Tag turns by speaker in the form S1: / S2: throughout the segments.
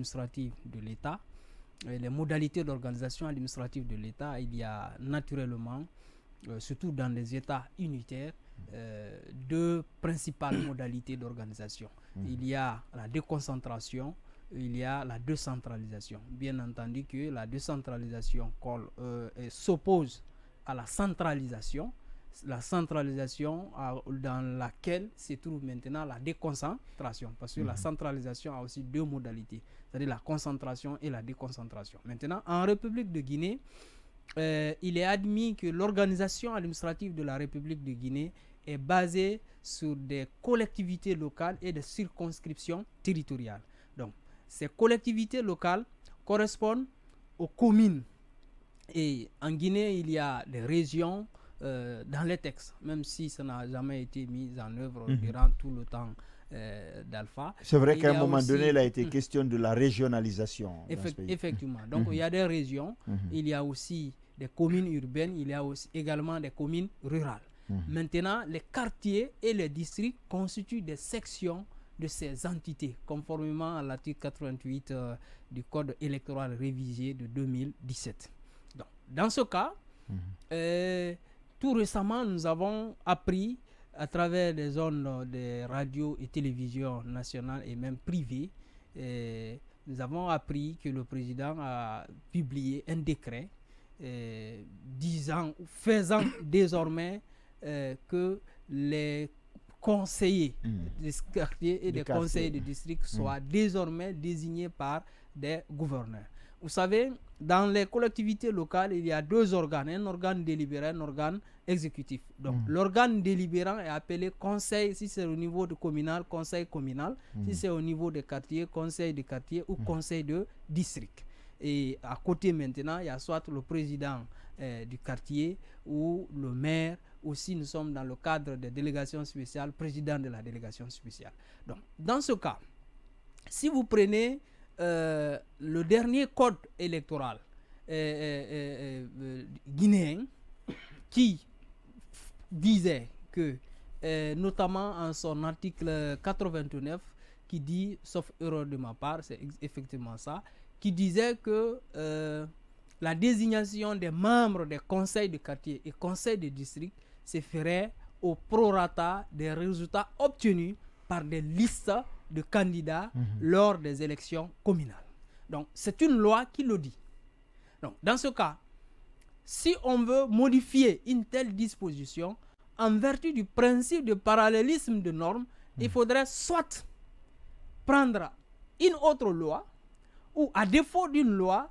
S1: administrative de l'État, les modalités d'organisation administrative de l'État, il y a naturellement, surtout dans les États unitaires, deux principales modalités d'organisation. Il y a la déconcentration, il y a la décentralisation. Bien entendu que la décentralisation s'oppose à la centralisation dans laquelle se trouve maintenant la déconcentration, parce que la centralisation a aussi deux modalités, c'est-à-dire la concentration et la déconcentration. Maintenant, en République de Guinée, il est admis que l'organisation administrative de la République de Guinée est basée sur des collectivités locales et des circonscriptions territoriales. Donc, ces collectivités locales correspondent aux communes. Et en Guinée, il y a des régions dans les textes, même si ça n'a jamais été mis en œuvre durant tout le temps d'Alpha.
S2: C'est vrai qu'à un moment donné, il a été question de la régionalisation.
S1: Effectivement. Donc, il y a des régions, il y a aussi des communes urbaines, il y a aussi également des communes rurales. Maintenant, les quartiers et les districts constituent des sections de ces entités, conformément à l'article 88 du Code électoral révisé de 2017. Donc, dans ce cas, tout récemment, nous avons appris à travers des zones de radio et télévision nationales et même privées, nous avons appris que le président a publié un décret faisant désormais que les conseillers des quartiers et des conseillers de district soient désormais désignés par des gouverneurs. Vous savez, dans les collectivités locales, il y a deux organes, un organe délibérant, un organe exécutif. Donc, l'organe délibérant est appelé conseil, si c'est au niveau de communal, conseil communal, si c'est au niveau de quartier, conseil de quartier ou conseil de district. Et à côté maintenant, il y a soit le président du quartier ou le maire, ou si nous sommes dans le cadre des délégations spéciales, président de la délégation spéciale. Donc, dans ce cas, si vous prenez le dernier code électoral guinéen qui disait que, notamment en son article 89, qui dit, sauf erreur de ma part, c'est effectivement ça, qui disait que la désignation des membres des conseils de quartier et conseils de district se ferait au prorata des résultats obtenus par des listes de candidats lors des élections communales. Donc, c'est une loi qui le dit. Donc, dans ce cas, si on veut modifier une telle disposition, en vertu du principe de parallélisme de normes, il faudrait soit prendre une autre loi, ou à défaut d'une loi,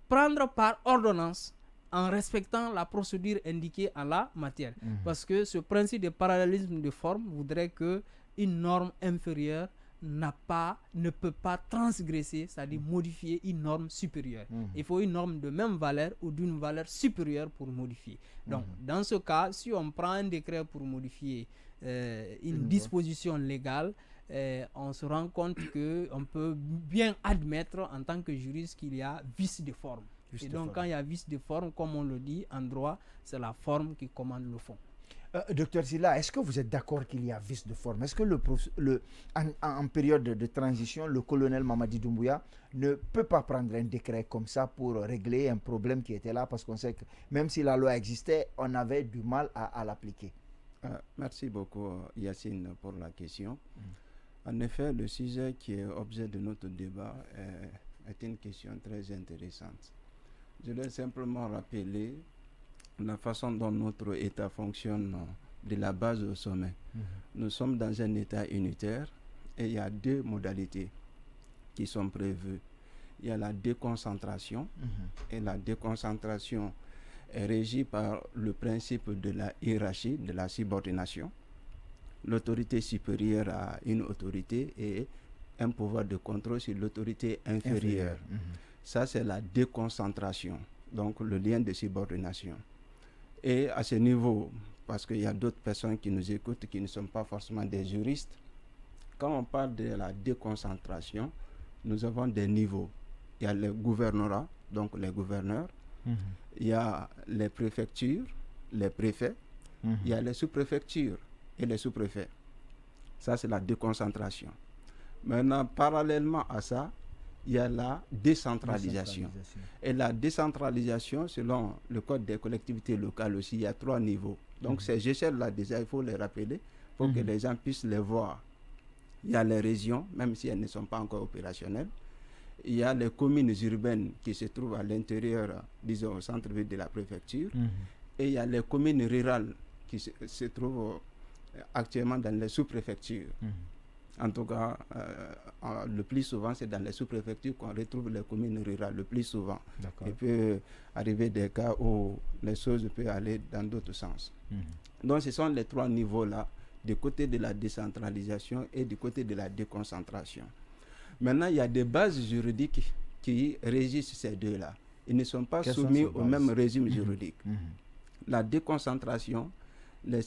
S1: prendre par ordonnance en respectant la procédure indiquée en la matière. Parce que ce principe de parallélisme de forme voudrait qu'une norme inférieure ne peut pas transgresser, c'est-à-dire modifier une norme supérieure. Il faut une norme de même valeur ou d'une valeur supérieure pour modifier. Donc, dans ce cas, si on prend un décret pour modifier une disposition légale, on se rend compte qu'on peut bien admettre en tant que juriste qu'il y a vice de forme. Et donc, quand il y a vice de forme, comme on le dit en droit, c'est la forme qui commande le fond.
S2: Docteur Sylla, est-ce que vous êtes d'accord qu'il y a vice de forme? Est-ce que en période de transition, le colonel Mamadi Doumbouya ne peut pas prendre un décret comme ça pour régler un problème qui était là? Parce qu'on sait que même si la loi existait, on avait du mal à l'appliquer.
S3: Merci beaucoup, Yacine, pour la question. En effet, le sujet qui est objet de notre débat est une question très intéressante. Je vais simplement rappeler la façon dont notre État fonctionne de la base au sommet. Nous sommes dans un État unitaire et il y a deux modalités qui sont prévues. Il y a la déconcentration et la déconcentration est régie par le principe de la hiérarchie, de la subordination. L'autorité supérieure a une autorité et un pouvoir de contrôle sur l'autorité inférieure. Ça, c'est la déconcentration, donc le lien de subordination. Et à ce niveau, parce qu'il y a d'autres personnes qui nous écoutent qui ne sont pas forcément des juristes, quand on parle de la déconcentration, nous avons des niveaux. Il y a le gouvernorat, donc les gouverneurs, il y a les préfectures, les préfets, il y a les sous-préfectures et les sous-préfets. Ça, c'est la déconcentration. Maintenant, parallèlement à ça, il y a la décentralisation. Et la décentralisation, selon le code des collectivités locales aussi, il y a 3 niveaux. Donc ces échelles-là, déjà, il faut les rappeler pour que les gens puissent les voir. Il y a les régions, même si elles ne sont pas encore opérationnelles. Il y a les communes urbaines qui se trouvent à l'intérieur, disons, au centre-ville de la préfecture. Et il y a les communes rurales qui se trouvent actuellement dans les sous-préfectures. En tout cas, le plus souvent, c'est dans les sous-préfectures qu'on retrouve les communes rurales, le plus souvent. Il peut arriver des cas où les choses peuvent aller dans d'autres sens. Donc, ce sont les 3 niveaux-là, du côté de la décentralisation et du côté de la déconcentration. Maintenant, il y a des bases juridiques qui régissent ces deux-là. Ils ne sont pas soumis au même régime juridique. La déconcentration, les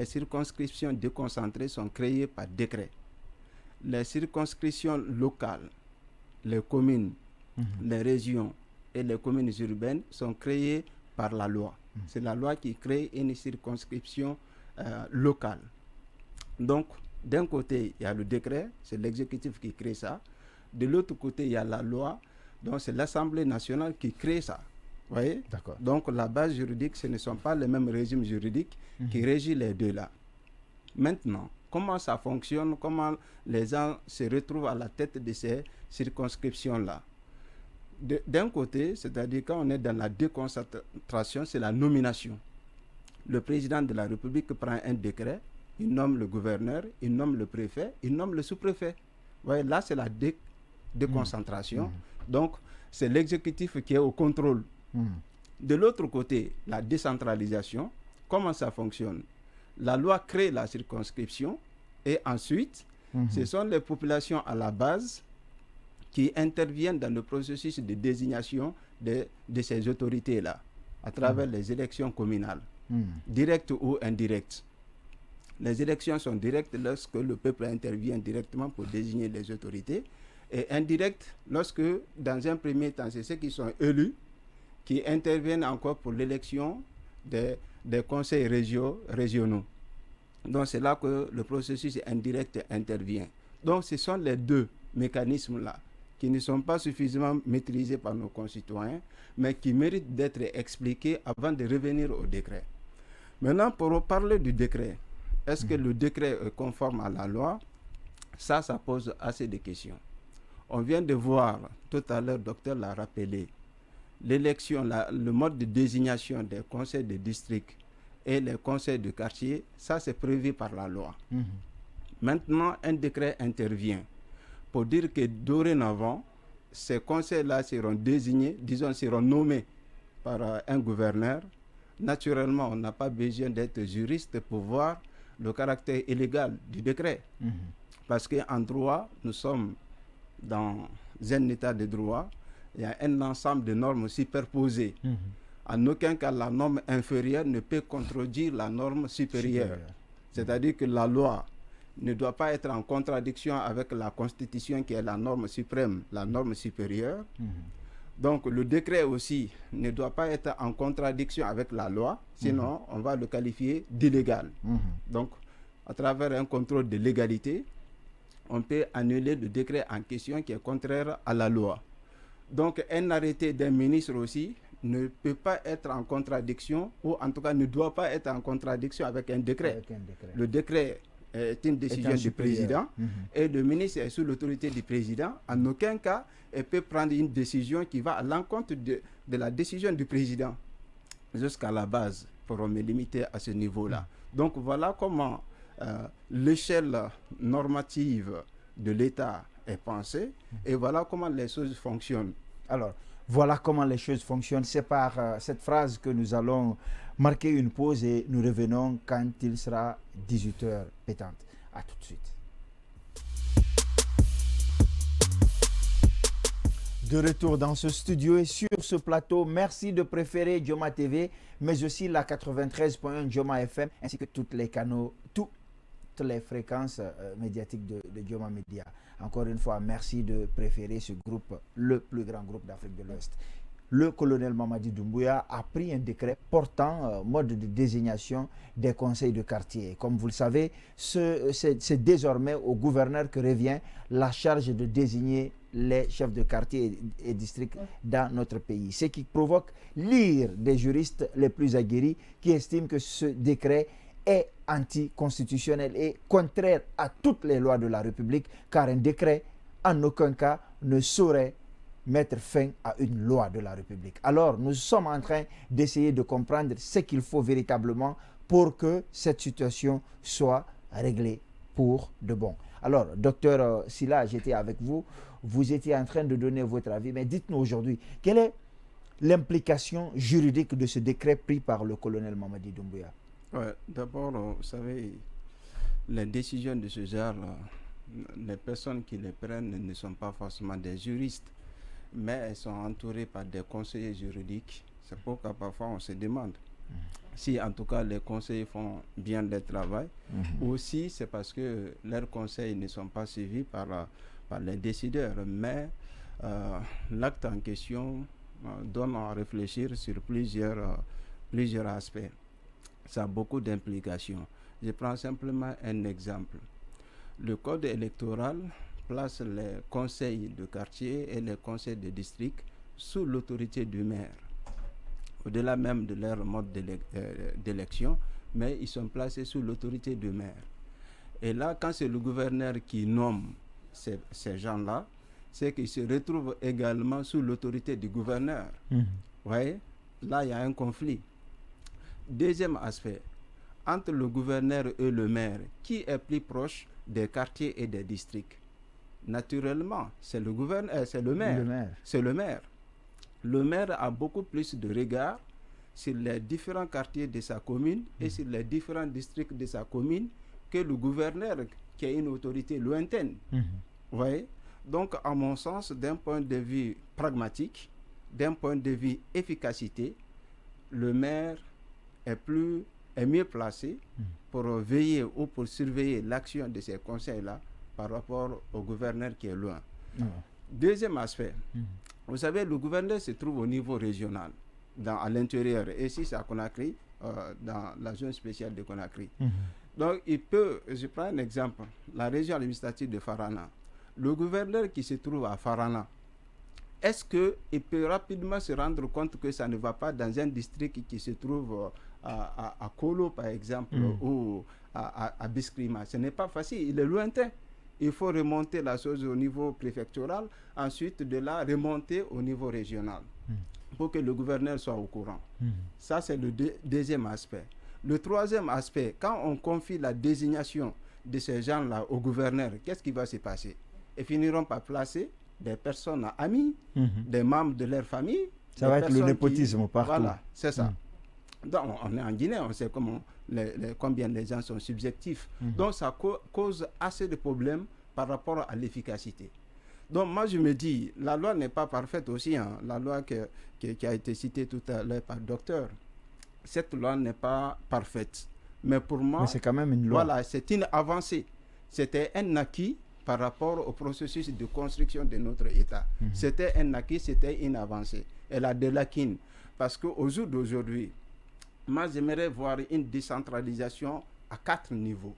S3: circonscriptions déconcentrées sont créées par décret. Les circonscriptions locales, les communes, les régions et les communes urbaines sont créées par la loi. C'est la loi qui crée une circonscription locale. Donc, d'un côté, il y a le décret, c'est l'exécutif qui crée ça. De l'autre côté, il y a la loi, donc c'est l'Assemblée nationale qui crée ça. Vous voyez? Donc, la base juridique, ce ne sont pas les mêmes régimes juridiques qui régissent les deux là. Maintenant, comment ça fonctionne? Comment les gens se retrouvent à la tête de ces circonscriptions-là? D'un côté, c'est-à-dire quand on est dans la déconcentration, c'est la nomination. Le président de la République prend un décret, il nomme le gouverneur, il nomme le préfet, il nomme le sous-préfet. Vous voyez, là, c'est la déconcentration. Donc, c'est l'exécutif qui est au contrôle. De l'autre côté, la décentralisation, comment ça fonctionne? La loi crée la circonscription et ensuite, ce sont les populations à la base qui interviennent dans le processus de désignation de ces autorités-là à travers les élections communales, directes ou indirectes. Les élections sont directes lorsque le peuple intervient directement pour désigner les autorités et indirectes lorsque, dans un premier temps, c'est ceux qui sont élus qui interviennent encore pour l'élection des conseils régionaux. Donc, c'est là que le processus indirect intervient. Donc, ce sont les 2 mécanismes-là qui ne sont pas suffisamment maîtrisés par nos concitoyens, mais qui méritent d'être expliqués avant de revenir au décret. Maintenant, pour parler du décret, est-ce que le décret est conforme à la loi? Ça pose assez de questions. On vient de voir, tout à l'heure, le docteur l'a rappelé, l'élection, le mode de désignation des conseils de district et les conseils de quartier, ça c'est prévu par la loi. Maintenant, un décret intervient pour dire que dorénavant, ces conseils-là seront désignés, disons, seront nommés par un gouverneur. Naturellement, on n'a pas besoin d'être juriste pour voir le caractère illégal du décret. Parce qu'en droit, nous sommes dans un état de droit, il y a un ensemble de normes superposées. En aucun cas, la norme inférieure ne peut contredire la norme supérieure. C'est-à-dire que la loi ne doit pas être en contradiction avec la Constitution qui est la norme suprême, la norme supérieure. Donc le décret aussi ne doit pas être en contradiction avec la loi, sinon on va le qualifier d'illégal. Donc à travers un contrôle de légalité, on peut annuler le décret en question qui est contraire à la loi. Donc un arrêté d'un ministre aussi ne peut pas être en contradiction, ou en tout cas ne doit pas être en contradiction avec un décret. Le décret est une décision du président et le ministre est sous l'autorité du président. En aucun cas, il peut prendre une décision qui va à l'encontre de la décision du président. Jusqu'à la base, pour me limiter à ce niveau-là. Donc voilà comment l'échelle normative de l'État est pensée et voilà comment les choses fonctionnent.
S2: Alors, voilà comment les choses fonctionnent. C'est par cette phrase que nous allons marquer une pause et nous revenons quand il sera 18h pétante. À tout de suite. De retour dans ce studio et sur ce plateau, merci de préférer Joma TV, mais aussi la 93.1 Joma FM, ainsi que toutes les canaux, toutes les fréquences médiatiques de Joma Media. Encore une fois, merci de préférer ce groupe, le plus grand groupe d'Afrique de l'Ouest. Le colonel Mamadi Doumbouya a pris un décret portant mode de désignation des conseils de quartier. Comme vous le savez, c'est désormais au gouverneur que revient la charge de désigner les chefs de quartier et districts dans notre pays. Ce qui provoque l'ire des juristes les plus aguerris qui estiment que ce décret est anticonstitutionnel et contraire à toutes les lois de la République, car un décret, en aucun cas, ne saurait mettre fin à une loi de la République. Alors, nous sommes en train d'essayer de comprendre ce qu'il faut véritablement pour que cette situation soit réglée pour de bon. Alors, docteur Sylla, j'étais avec vous. Vous étiez en train de donner votre avis, mais dites-nous aujourd'hui, quelle est l'implication juridique de ce décret pris par le colonel Mamadi Doumbouya?
S3: Ouais, d'abord, vous savez, les décisions de ce genre, les personnes qui les prennent ne sont pas forcément des juristes, mais elles sont entourées par des conseillers juridiques. C'est pourquoi parfois on se demande si en tout cas les conseillers font bien leur travail, ou si c'est parce que leurs conseils ne sont pas suivis par les décideurs. Mais l'acte en question donne à réfléchir sur plusieurs aspects. Ça a beaucoup d'implications. Je prends simplement un exemple. Le code électoral place les conseils de quartier et les conseils de district sous l'autorité du maire, au-delà même de leur mode d'élection, mais ils sont placés sous l'autorité du maire. Et là, quand c'est le gouverneur qui nomme ces gens-là, c'est qu'ils se retrouvent également sous l'autorité du gouverneur. Vous voyez, là, il y a un conflit. Deuxième aspect, entre le gouverneur et le maire, qui est plus proche des quartiers et des districts? Naturellement, c'est le gouverneur, c'est le maire. C'est le maire. Le maire a beaucoup plus de regard sur les différents quartiers de sa commune et sur les différents districts de sa commune que le gouverneur, qui est une autorité lointaine. Vous voyez? Donc, à mon sens, d'un point de vue pragmatique, d'un point de vue efficacité, le maire est mieux placé pour veiller ou pour surveiller l'action de ces conseils-là par rapport au gouverneur qui est loin. Deuxième aspect, vous savez, le gouverneur se trouve au niveau régional, à l'intérieur, et ici c'est à Conakry, dans la zone spéciale de Conakry. Donc, je prends un exemple, la région administrative de Farana. Le gouverneur qui se trouve à Farana, est-ce qu'il peut rapidement se rendre compte que ça ne va pas dans un district qui se trouve à Kolo, par exemple, ou à Biskrima? Ce n'est pas facile, il est lointain. Il faut remonter la chose au niveau préfectoral, ensuite de là, remonter au niveau régional, pour que le gouverneur soit au courant. Ça, c'est le deuxième aspect. Le troisième aspect, quand on confie la désignation de ces gens-là au gouverneur, qu'est-ce qui va se passer? Ils finiront par placer des personnes amies, des membres de leur famille.
S2: Ça va être le népotisme partout.
S3: Voilà, c'est ça. Donc, on est en Guinée, on sait combien les gens sont subjectifs. Donc, ça cause assez de problèmes par rapport à l'efficacité. Donc, moi, je me dis, la loi n'est pas parfaite aussi. La loi qui a été citée tout à l'heure par le docteur, cette loi n'est pas parfaite. Mais pour moi,
S2: c'est quand même une loi.
S3: Voilà, c'est une avancée. C'était un acquis par rapport au processus de construction de notre État. C'était un acquis, c'était une avancée. Elle a des lacunes. Parce qu'au jour d'aujourd'hui, moi, j'aimerais voir une décentralisation à 4 niveaux.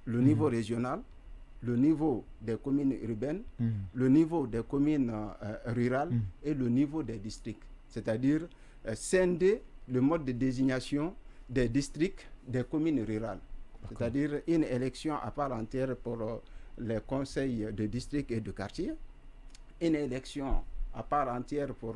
S3: Le niveau régional, le niveau des communes urbaines, le niveau des communes rurales et le niveau des districts. C'est-à-dire scinder le mode de désignation des districts, des communes rurales. C'est-à-dire une élection à part entière pour les conseils de district et de quartier, une élection à part entière pour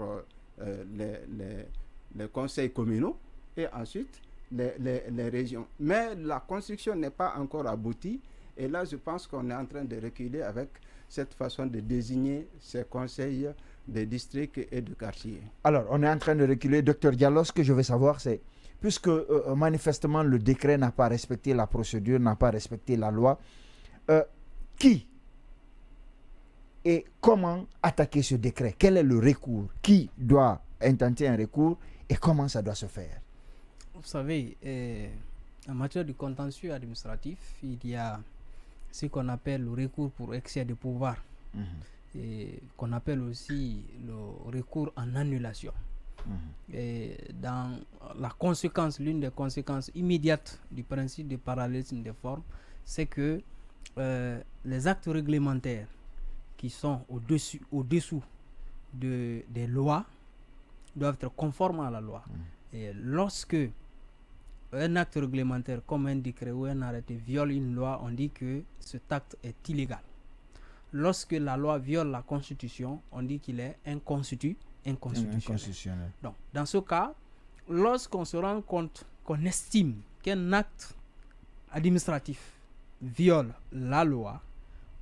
S3: les conseils communaux et ensuite les régions. Mais la construction n'est pas encore aboutie et là je pense qu'on est en train de reculer avec cette façon de désigner ces conseils de district et de quartier.
S2: Alors, on est en train de reculer. Docteur Diallo, ce que je veux savoir, c'est, puisque manifestement le décret n'a pas respecté la procédure, n'a pas respecté la loi, qui et comment attaquer ce décret? Quel est le recours? Qui doit intenter un recours et comment ça doit se faire?
S1: Vous savez, en matière de contentieux administratif, il y a ce qu'on appelle le recours pour excès de pouvoir, et qu'on appelle aussi le recours en annulation. Et dans la conséquence, l'une des conséquences immédiates du principe de parallélisme des formes, c'est que les actes réglementaires qui sont au-dessous des lois doivent être conformes à la loi. Et lorsque un acte réglementaire comme un décret ou un arrêté viole une loi, on dit que cet acte est illégal. Lorsque la loi viole la Constitution, on dit qu'il est inconstitutionnel. Donc, dans ce cas, lorsqu'on se rend compte, qu'on estime qu'un acte administratif viole la loi,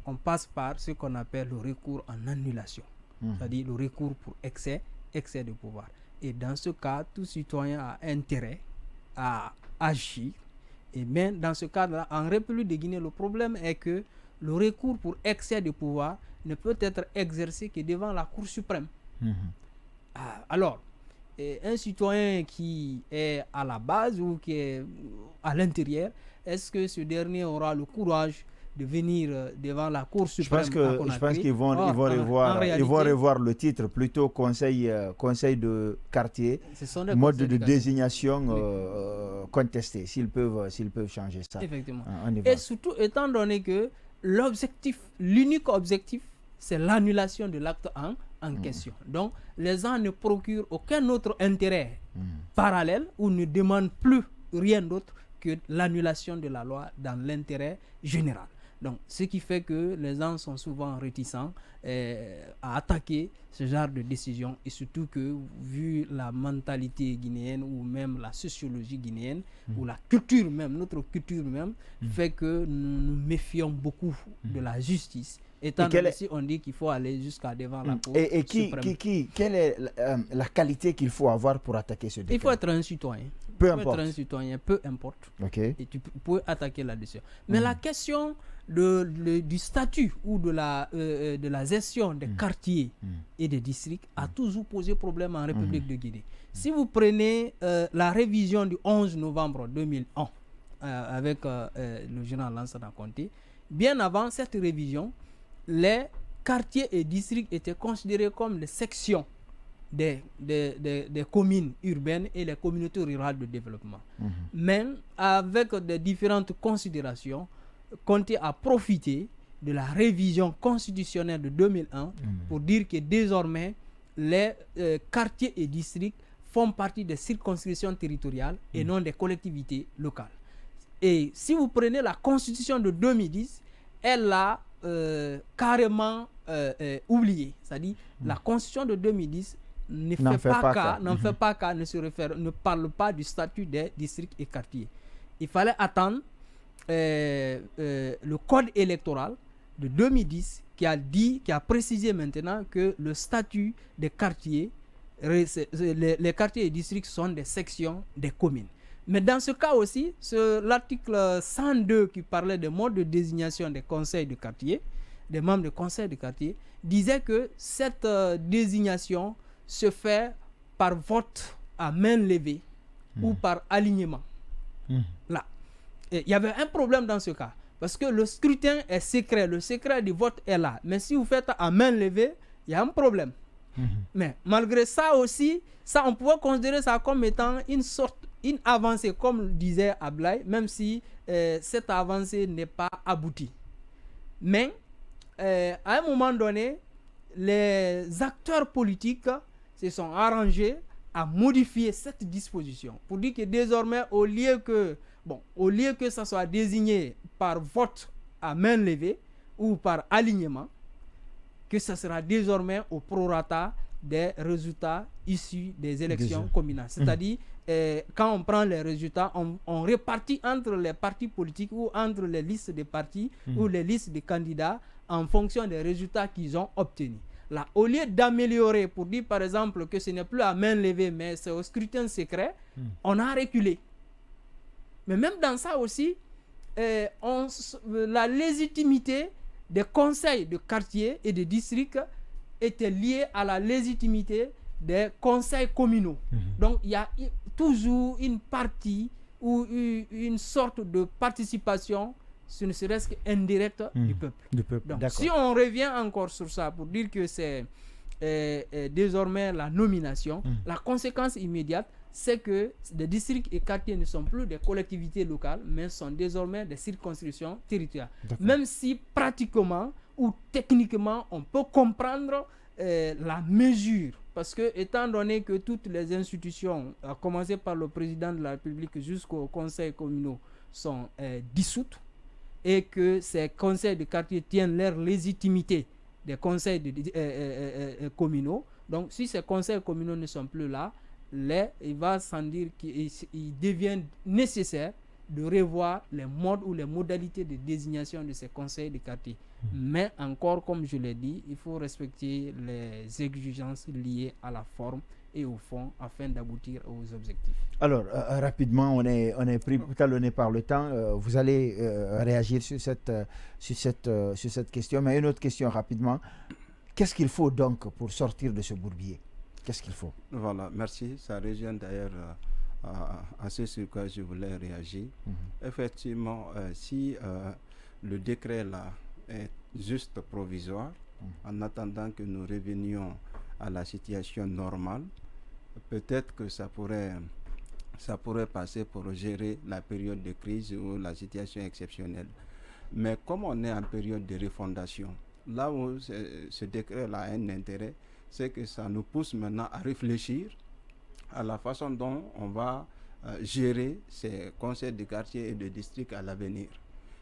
S1: on passe par ce qu'on appelle le recours en annulation, c'est-à-dire le recours pour excès de pouvoir. Et dans ce cas, tout citoyen a intérêt à agir. Et même dans ce cadre-là, en République de Guinée, le problème est que le recours pour excès de pouvoir ne peut être exercé que devant la Cour suprême. Alors, un citoyen qui est à la base ou qui est à l'intérieur, est-ce que ce dernier aura le courage de venir devant la Cour suprême?
S2: Je pense qu'ils vont revoir le titre, plutôt conseil de quartier, mode de désignation contesté, s'ils peuvent changer ça.
S1: Effectivement. Et surtout, étant donné que l'unique objectif, c'est l'annulation de l'acte en question. Donc, les gens ne procurent aucun autre intérêt parallèle ou ne demandent plus rien d'autre que l'annulation de la loi dans l'intérêt général. Donc, ce qui fait que les gens sont souvent réticents à attaquer ce genre de décision, et surtout que, vu la mentalité guinéenne ou même la sociologie guinéenne, ou la culture même, notre culture même, fait que nous nous méfions beaucoup de la justice. Étant donné si on dit qu'il faut aller jusqu'à devant la Cour suprême.
S2: Quelle est la qualité qu'il faut avoir pour attaquer ce décret?
S1: Il faut être un citoyen.
S2: Peu importe.
S1: Être un citoyen, peu importe.
S2: Okay.
S1: Et tu peux attaquer la décision. Mais la question du statut ou de la gestion des quartiers et des districts a toujours posé problème en République de Guinée. Si vous prenez la révision du 11 novembre 2001 avec le général Lansana Conté, bien avant cette révision, les quartiers et districts étaient considérés comme les sections des communes urbaines et les communautés rurales de développement. Mais avec des différentes considérations, Conté a profité de la révision constitutionnelle de 2001 pour dire que désormais les quartiers et districts font partie des circonscriptions territoriales et non des collectivités locales. Et si vous prenez la constitution de 2010, elle l'a carrément oublié. C'est-à-dire la constitution de 2010 ne parle pas du statut des districts et quartiers. Il fallait attendre le code électoral de 2010 qui a précisé maintenant que le statut des quartiers, les quartiers et districts sont des sections des communes. Mais dans ce cas aussi, l'article 102 qui parlait des modes de désignation des conseils de quartier, des membres du conseil de quartier, disait que cette désignation se fait par vote à main levée ou par alignement. Là. Il y avait un problème dans ce cas, parce que le scrutin est secret, le secret du vote est là. Mais si vous faites à main levée, il y a un problème. Mais malgré ça aussi, on pouvait considérer ça comme étant une avancée, comme disait Ablaye, même si cette avancée n'est pas aboutie. Mais à un moment donné, les acteurs politiques se sont arrangés à modifier cette disposition pour dire que désormais, au lieu que ça soit désigné par vote à main levée ou par alignement, que ça sera désormais au prorata des résultats issus des élections communales. C'est-à-dire, quand on prend les résultats, on répartit entre les partis politiques ou entre les listes de partis ou les listes de candidats en fonction des résultats qu'ils ont obtenus. Là, au lieu d'améliorer pour dire par exemple que ce n'est plus à main levée mais c'est au scrutin secret, on a reculé. Mais même dans ça aussi, la légitimité des conseils de quartier et de district était liée à la légitimité des conseils communaux. Donc il y a toujours une partie ou une sorte de participation, ce ne serait-ce qu'indirecte du peuple. Donc si on revient encore sur ça pour dire que c'est désormais la nomination, la conséquence immédiate, c'est que les districts et quartiers ne sont plus des collectivités locales, mais sont désormais des circonscriptions territoriales. Même si pratiquement ou techniquement, on peut comprendre la mesure. Parce que, étant donné que toutes les institutions, à commencer par le président de la République jusqu'au conseil communaux, sont dissoutes, et que ces conseils de quartier tiennent leur légitimité des conseils communaux. Donc, si ces conseils communaux ne sont plus là, il va sans dire qu'il devient nécessaire de revoir les modes ou les modalités de désignation de ces conseils de quartier. Mais encore, comme je l'ai dit, il faut respecter les exigences liées à la forme et au fond afin d'aboutir aux objectifs.
S2: Alors, rapidement, on est pris talonné par le temps. Vous allez réagir sur cette question. Mais une autre question rapidement. Qu'est-ce qu'il faut donc pour sortir de ce bourbier? Qu'est-ce qu'il faut?
S3: Voilà, merci. Ça rejoint d'ailleurs à ce sur quoi je voulais réagir. Effectivement, si le décret là est juste provisoire, en attendant que nous revenions à la situation normale, peut-être que ça pourrait passer pour gérer la période de crise ou la situation exceptionnelle. Mais comme on est en période de refondation, là où ce décret-là a un intérêt, c'est que ça nous pousse maintenant à réfléchir à la façon dont on va gérer ces conseils de quartier et de district à l'avenir.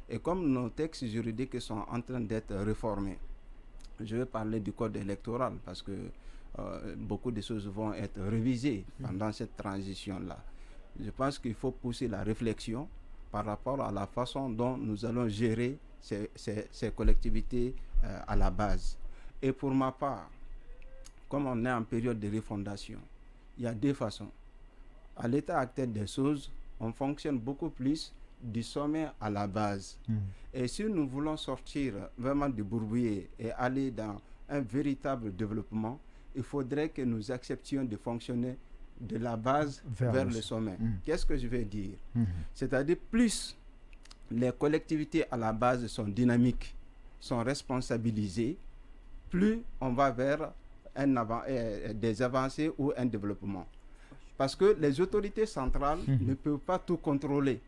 S3: Et comme nos textes juridiques sont en train d'être réformés, je vais parler du code électoral parce que beaucoup de choses vont être révisées pendant cette transition-là. Je pense qu'il faut pousser la réflexion par rapport à la façon dont nous allons gérer ces collectivités à la base. Et pour ma part, comme on est en période de refondation, il y a deux façons. À l'état actuel des choses, on fonctionne beaucoup plus du sommet à la base. Et si nous voulons sortir vraiment du bourbier et aller dans un véritable développement, il faudrait que nous acceptions de fonctionner de la base vers le sommet. Qu'est-ce que je veux dire? C'est-à-dire plus les collectivités à la base sont dynamiques, sont responsabilisées, plus on va vers des avancées ou un développement. Parce que les autorités centrales ne peuvent pas tout contrôler.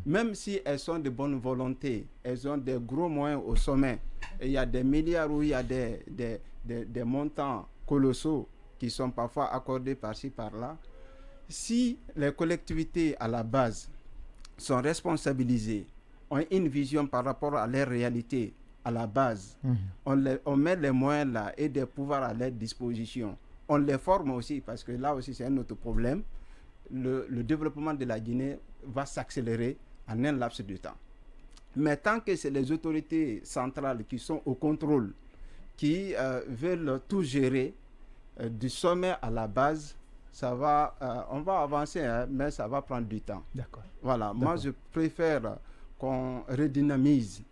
S3: Même si elles sont de bonne volonté, elles ont des gros moyens au sommet. Et il y a des milliards où il y a des montants colossaux qui sont parfois accordés par-ci, par-là. Si les collectivités à la base sont responsabilisées, ont une vision par rapport à leur réalité à la base, on met les moyens là et des pouvoirs à leur disposition. On les forme aussi, parce que là aussi c'est un autre problème. Le développement de la Guinée va s'accélérer en un laps de temps. Mais tant que c'est les autorités centrales qui sont au contrôle, qui veulent tout gérer, du sommet à la base, on va avancer, mais ça va prendre du temps.
S2: D'accord.
S3: Voilà, moi je préfère qu'on redynamise,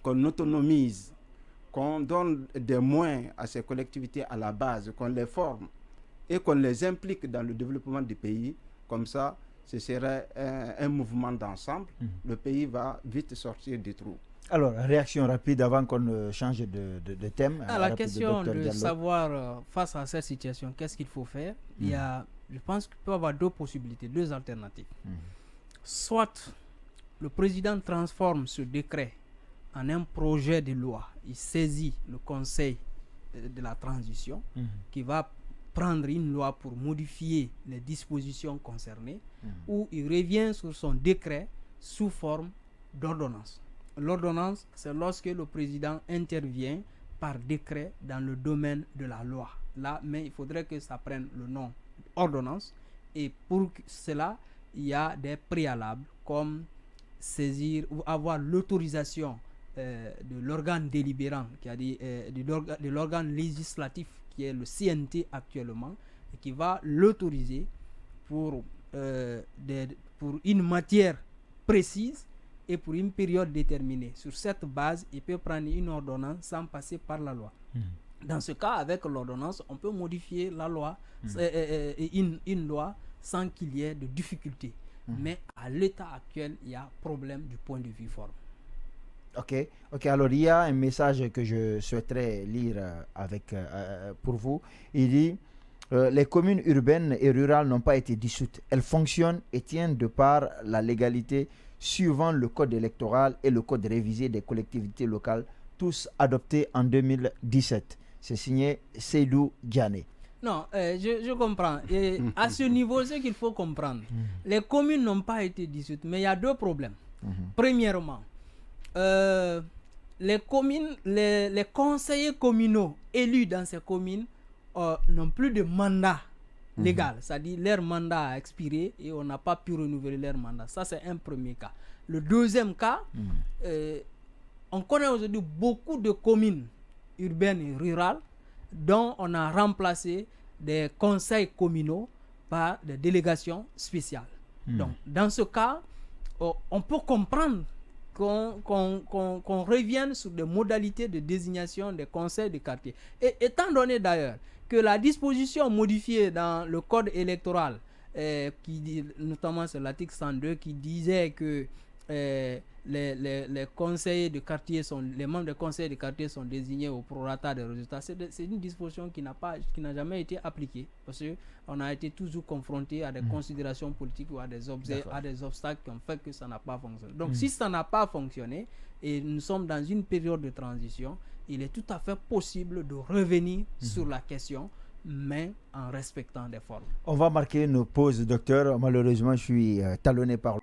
S3: qu'on autonomise, qu'on donne des moyens à ces collectivités à la base, qu'on les forme et qu'on les implique dans le développement du pays. Comme ça, ce serait un mouvement d'ensemble. Le pays va vite sortir du trou.
S2: Alors, réaction rapide avant qu'on ne change de thème.
S1: La question de savoir, face à cette situation, qu'est-ce qu'il faut faire? Je pense qu'il peut y avoir deux possibilités, deux alternatives. Soit le président transforme ce décret en un projet de loi. Il saisit le conseil de la transition qui va prendre une loi pour modifier les dispositions concernées, ou il revient sur son décret sous forme d'ordonnance. L'ordonnance, c'est lorsque le président intervient par décret dans le domaine de la loi. Là, mais il faudrait que ça prenne le nom ordonnance, et pour cela, il y a des préalables comme saisir ou avoir l'autorisation de l'organe délibérant, de l'organe législatif qui est le CNT actuellement, et qui va l'autoriser pour une matière précise et pour une période déterminée. Sur cette base, il peut prendre une ordonnance sans passer par la loi. Dans ce cas, avec l'ordonnance, on peut modifier la loi, une loi, sans qu'il y ait de difficultés. Mais à l'état actuel, il y a problème du point de vue forme.
S2: Ok. Alors, il y a un message que je souhaiterais lire pour vous. Il dit Les communes urbaines et rurales n'ont pas été dissoutes. Elles fonctionnent et tiennent de par la légalité suivant le code électoral et le code révisé des collectivités locales, tous adoptés en 2017. C'est signé Seydou Diané.
S1: Non, je comprends. Et à ce niveau, ce qu'il faut comprendre, les communes n'ont pas été dissoutes, mais il y a deux problèmes. Premièrement, les communes, les conseillers communaux élus dans ces communes n'ont plus de mandat légal, c'est-à-dire leur mandat a expiré et on n'a pas pu renouveler leur mandat. Ça, c'est un premier cas. Le deuxième cas, on connaît aujourd'hui beaucoup de communes urbaines et rurales dont on a remplacé des conseils communaux par des délégations spéciales. Donc, dans ce cas, on peut comprendre qu'on revienne sur des modalités de désignation des conseils de quartier. Et étant donné d'ailleurs que la disposition modifiée dans le code électoral, qui dit, notamment c'est l'article 102, qui disait que les conseillers de quartier les membres des conseils de quartier sont désignés au prorata des résultats. C'est une disposition qui n'a jamais été appliquée parce qu'on a été toujours confronté à des considérations politiques ou à des obstacles qui ont fait que ça n'a pas fonctionné. Donc si ça n'a pas fonctionné et nous sommes dans une période de transition, il est tout à fait possible de revenir sur la question, mais en respectant des formes.
S2: On va marquer une pause, docteur. Malheureusement, je suis talonné par